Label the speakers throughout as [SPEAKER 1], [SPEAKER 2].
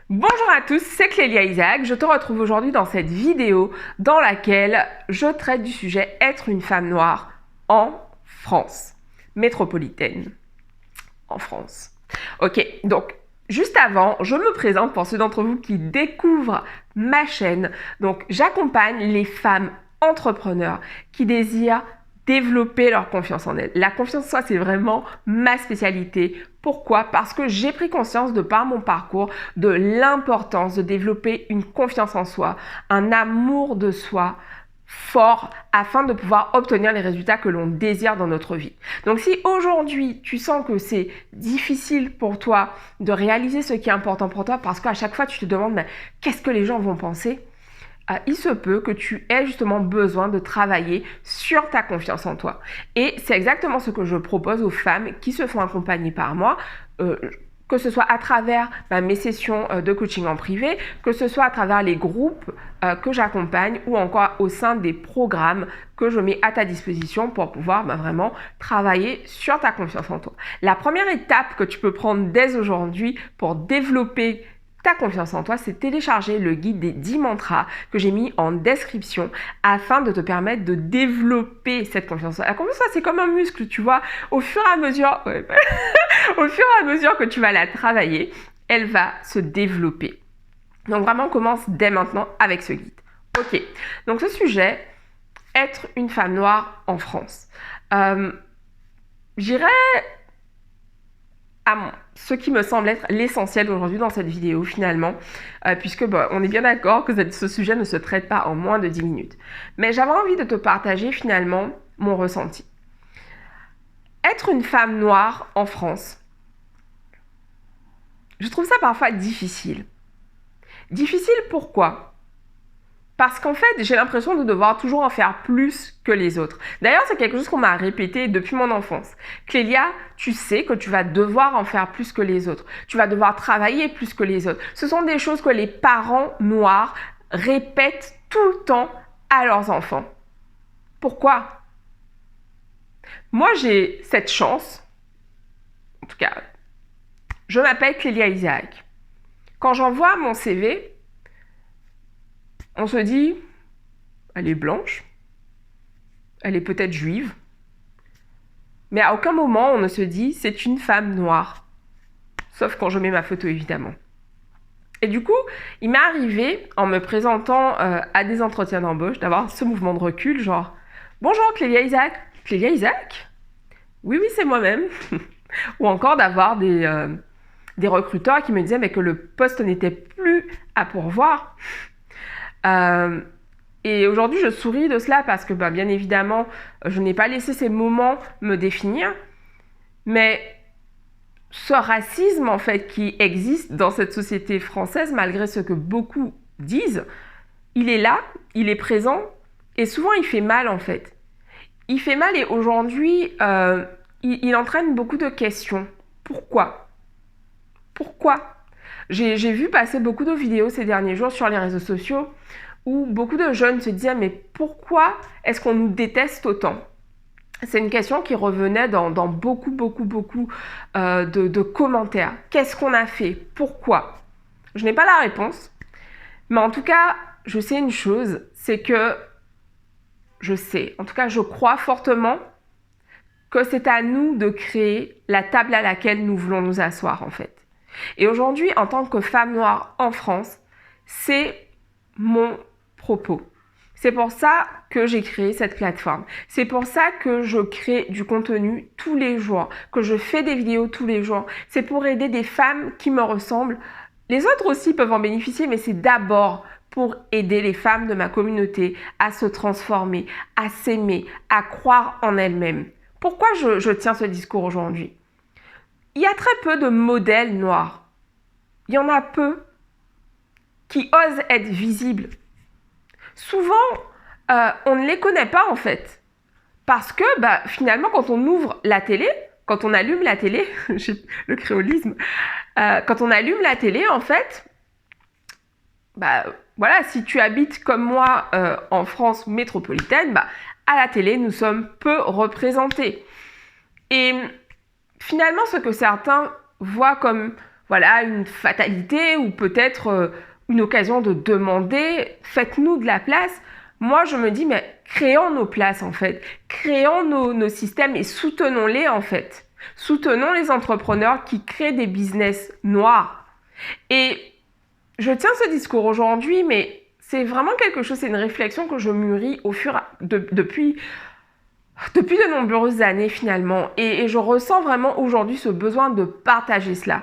[SPEAKER 1] Bonjour à tous, c'est Clélia Isaac. Je te retrouve aujourd'hui dans cette vidéo dans laquelle je traite du sujet être une femme noire en France, métropolitaine, en France. Ok, donc juste avant, je me présente pour ceux d'entre vous qui découvrent ma chaîne. Donc j'accompagne les femmes entrepreneurs qui désirent développer leur confiance en elles. La confiance en soi, c'est vraiment ma spécialité. Pourquoi? Parce que j'ai pris conscience de par mon parcours de l'importance de développer une confiance en soi, un amour de soi fort afin de pouvoir obtenir les résultats que l'on désire dans notre vie. Donc si aujourd'hui tu sens que c'est difficile pour toi de réaliser ce qui est important pour toi parce qu'à chaque fois tu te demandes mais qu'est-ce que les gens vont penser? Il se peut que tu aies justement besoin de travailler sur ta confiance en toi. Et c'est exactement ce que je propose aux femmes qui se font accompagner par moi, que ce soit à travers mes sessions de coaching en privé, que ce soit à travers les groupes que j'accompagne ou encore au sein des programmes que je mets à ta disposition pour pouvoir vraiment travailler sur ta confiance en toi. La première étape que tu peux prendre dès aujourd'hui pour développer ta confiance en toi, c'est télécharger le guide des 10 mantras que j'ai mis en description afin de te permettre de développer cette confiance en toi. La confiance en toi, c'est comme un muscle, tu vois. Au fur et à mesure, au fur et à mesure que tu vas la travailler, elle va se développer. Donc vraiment, commence dès maintenant avec ce guide. Ok, donc ce sujet, être une femme noire en France. J'irai à ce qui me semble être l'essentiel aujourd'hui dans cette vidéo finalement, puisque on est bien d'accord que ce sujet ne se traite pas en moins de 10 minutes. Mais j'avais envie de te partager finalement mon ressenti. Être une femme noire en France, je trouve ça parfois difficile. Difficile pourquoi ? Parce qu'en fait, j'ai l'impression de devoir toujours en faire plus que les autres. D'ailleurs, c'est quelque chose qu'on m'a répété depuis mon enfance. Clélia, tu sais que tu vas devoir en faire plus que les autres. Tu vas devoir travailler plus que les autres. Ce sont des choses que les parents noirs répètent tout le temps à leurs enfants. Pourquoi? Moi, j'ai cette chance. En tout cas, je m'appelle Clélia Isaac. Quand j'envoie mon CV, on se dit, elle est blanche, elle est peut-être juive, mais à aucun moment on ne se dit, c'est une femme noire. Sauf quand je mets ma photo, évidemment. Et du coup, il m'est arrivé, en me présentant à des entretiens d'embauche, d'avoir ce mouvement de recul, genre, bonjour Clélia Isaac. Clélia Isaac? Oui, c'est moi-même. Ou encore d'avoir des recruteurs qui me disaient mais que le poste n'était plus à pourvoir. Et aujourd'hui, je souris de cela parce que, bien évidemment, je n'ai pas laissé ces moments me définir. Mais ce racisme, en fait, qui existe dans cette société française, malgré ce que beaucoup disent, il est là, il est présent, et souvent, il fait mal, en fait. Il fait mal et aujourd'hui, il entraîne beaucoup de questions. Pourquoi? J'ai vu passer beaucoup de vidéos ces derniers jours sur les réseaux sociaux où beaucoup de jeunes se disaient mais pourquoi est-ce qu'on nous déteste autant? C'est une question qui revenait dans beaucoup de commentaires. Qu'est-ce qu'on a fait? Pourquoi? Je n'ai pas la réponse, mais en tout cas, je sais une chose, c'est que je crois fortement que c'est à nous de créer la table à laquelle nous voulons nous asseoir en fait. Et aujourd'hui, en tant que femme noire en France, c'est mon propos. C'est pour ça que j'ai créé cette plateforme. C'est pour ça que je crée du contenu tous les jours, que je fais des vidéos tous les jours. C'est pour aider des femmes qui me ressemblent. Les autres aussi peuvent en bénéficier, mais c'est d'abord pour aider les femmes de ma communauté à se transformer, à s'aimer, à croire en elles-mêmes. Pourquoi je tiens ce discours aujourd'hui? Il y a très peu de modèles noirs. Il y en a peu qui osent être visibles. Souvent, on ne les connaît pas en fait. Parce que finalement, quand on ouvre la télé, quand on allume la télé, le créolisme, quand on allume la télé, en fait, voilà, si tu habites comme moi en France métropolitaine, à la télé, nous sommes peu représentés. Et finalement, ce que certains voient comme voilà, une fatalité ou peut-être une occasion de demander, faites-nous de la place. Moi, je me dis, mais créons nos places, en fait. Créons nos systèmes et soutenons-les, en fait. Soutenons les entrepreneurs qui créent des business noirs. Et je tiens ce discours aujourd'hui, mais c'est vraiment quelque chose, c'est une réflexion que je mûris depuis de nombreuses années, finalement. Et je ressens vraiment aujourd'hui ce besoin de partager cela.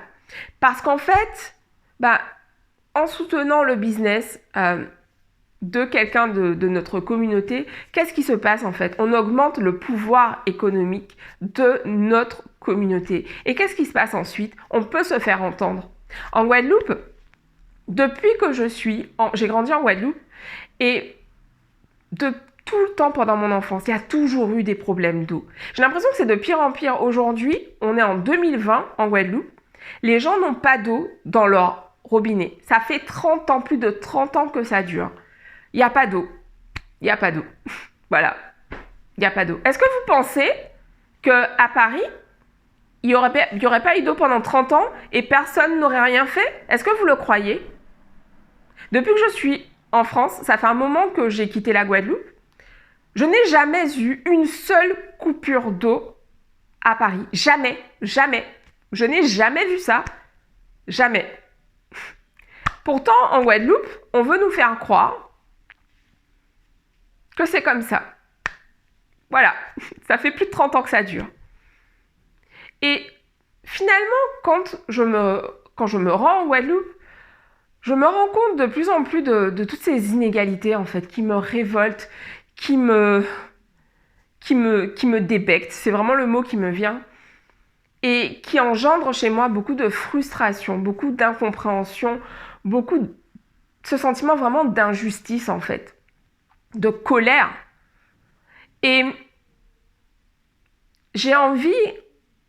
[SPEAKER 1] Parce qu'en fait, en soutenant le business de quelqu'un de notre communauté, qu'est-ce qui se passe en fait? On augmente le pouvoir économique de notre communauté. Et qu'est-ce qui se passe ensuite? On peut se faire entendre. En Guadeloupe, depuis que j'ai grandi en Guadeloupe et de tout le temps pendant mon enfance, il y a toujours eu des problèmes d'eau. J'ai l'impression que c'est de pire en pire. Aujourd'hui, on est en 2020 en Guadeloupe. Les gens n'ont pas d'eau dans leur robinet. Ça fait 30 ans, plus de 30 ans que ça dure. Il n'y a pas d'eau. Il n'y a pas d'eau. Voilà. Il n'y a pas d'eau. Est-ce que vous pensez qu'à Paris, il n'y aurait pas eu d'eau pendant 30 ans et personne n'aurait rien fait? Est-ce que vous le croyez? Depuis que je suis en France, ça fait un moment que j'ai quitté la Guadeloupe, je n'ai jamais eu une seule coupure d'eau à Paris. Jamais. Jamais. Je n'ai jamais vu ça. Jamais. Pourtant, en Guadeloupe, on veut nous faire croire que c'est comme ça. Voilà. Ça fait plus de 30 ans que ça dure. Et finalement, quand je me rends en Guadeloupe, je me rends compte de plus en plus de toutes ces inégalités, en fait, qui me révoltent, qui me débectent. C'est vraiment le mot qui me vient. Et qui engendre chez moi beaucoup de frustration, beaucoup d'incompréhension, ce sentiment vraiment d'injustice, en fait, de colère. Et j'ai envie,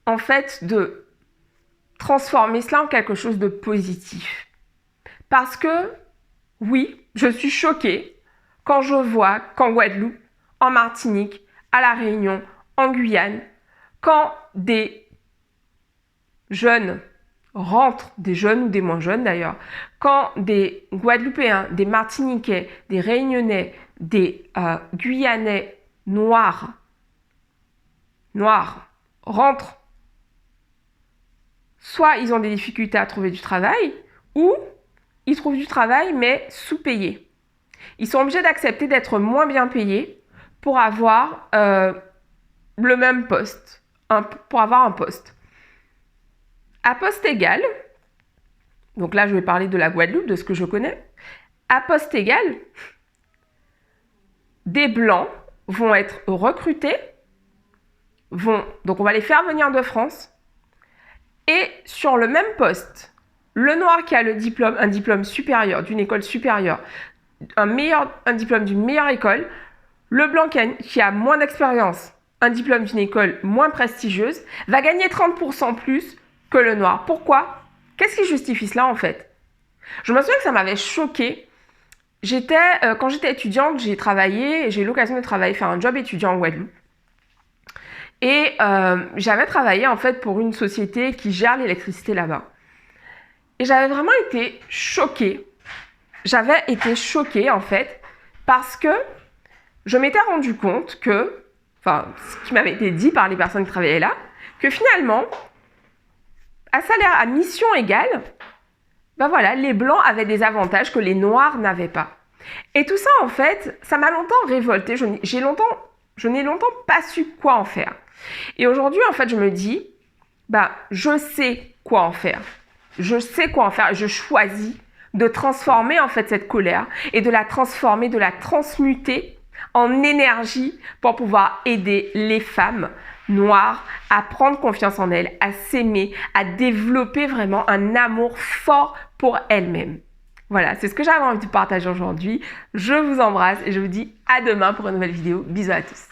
[SPEAKER 1] en fait, de transformer cela en quelque chose de positif. Parce que, oui, je suis choquée quand je vois qu'en Guadeloupe, en Martinique, à La Réunion, en Guyane, quand des jeunes rentrent, des jeunes ou des moins jeunes d'ailleurs, quand des Guadeloupéens, des Martiniquais, des Réunionnais, des Guyanais noirs rentrent, soit ils ont des difficultés à trouver du travail, ou ils trouvent du travail mais sous-payés. Ils sont obligés d'accepter d'être moins bien payés pour avoir le même poste, pour avoir un poste. À poste égal, donc là je vais parler de la Guadeloupe, de ce que je connais, à poste égal, des blancs vont être recrutés, donc on va les faire venir de France, et sur le même poste, le noir qui a un diplôme supérieur, d'une école supérieure, un diplôme d'une meilleure école, le blanc qui a moins d'expérience, un diplôme d'une école moins prestigieuse, va gagner 30% plus que le noir. Pourquoi? Qu'est-ce qui justifie cela en fait? Je me souviens que ça m'avait choquée. Quand j'étais étudiante, j'ai eu l'occasion de travailler, faire un job étudiant en Guadeloupe. Et j'avais travaillé en fait pour une société qui gère l'électricité là-bas. Et j'avais vraiment été choquée. J'avais été choquée en fait parce que je m'étais rendu compte ce qui m'avait été dit par les personnes qui travaillaient là, que finalement, à salaire à mission égale, les blancs avaient des avantages que les noirs n'avaient pas. Et tout ça, en fait, ça m'a longtemps révoltée. Je n'ai longtemps pas su quoi en faire. Et aujourd'hui, en fait, je me dis, je sais quoi en faire. Je sais quoi en faire et je choisis de transformer, en fait, cette colère et de la transformer, de la transmuter en énergie pour pouvoir aider les femmes noires à prendre confiance en elles, à s'aimer, à développer vraiment un amour fort pour elles-mêmes. Voilà, c'est ce que j'avais envie de partager aujourd'hui. Je vous embrasse et je vous dis à demain pour une nouvelle vidéo. Bisous à tous.